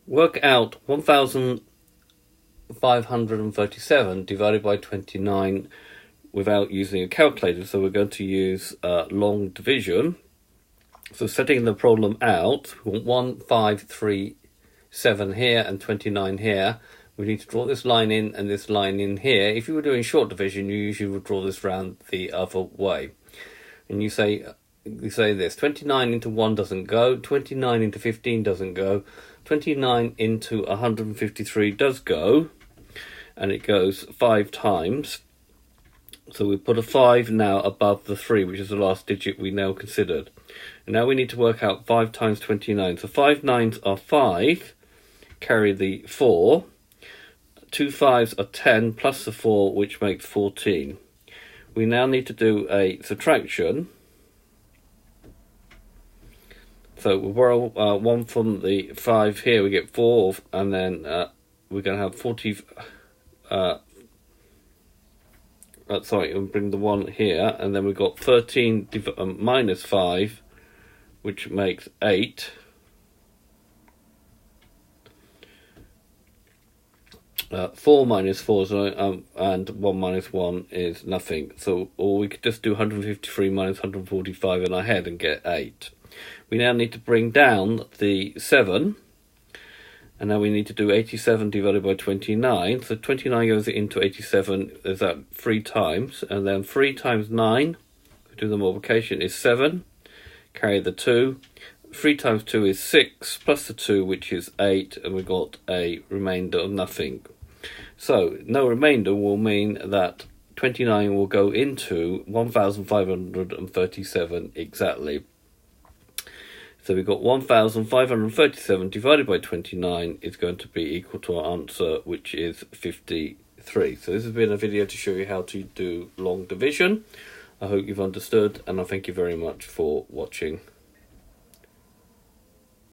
Work out 1537 divided by 29 without using a calculator, so we're going to use long division. So setting the problem out, we want 1537 here and 29 here. We need to draw this line in and this line in here. If you were doing short division, you usually would draw this round the other way. And you say this, 29 into 1 doesn't go, 29 into 15 doesn't go, 29 into 153 does go, and it goes 5 times. So we put a 5 now above the 3, which is the last digit we now considered. And now we need to work out 5 times 29. So 5 nines are 5, carry the 4. 2 5s are 10 plus the 4, which makes 14. We now need to do a subtraction. So we borrow 1 from the 5 here, we get 4, and then we're going to have 40. We'll bring the 1 here, and then we've got 13 minus 5, which makes 8. Four minus 4 and 1 minus 1 is nothing. So, or we could just do 153 minus 145 in our head and get 8. We now need to bring down the 7, and now we need to do 87 divided by 29. So 29 goes into 87, there's that 3 times, and then 3 times 9, we do the multiplication, is 7, carry the 2. 3 times 2 is 6, plus the 2, which is 8, and we've got a remainder of nothing. So no remainder will mean that 29 will go into 1537 exactly. So we've got 1537 divided by 29 is going to be equal to our answer, which is 53. So this has been a video to show you how to do long division. I hope you've understood, and I thank you very much for watching.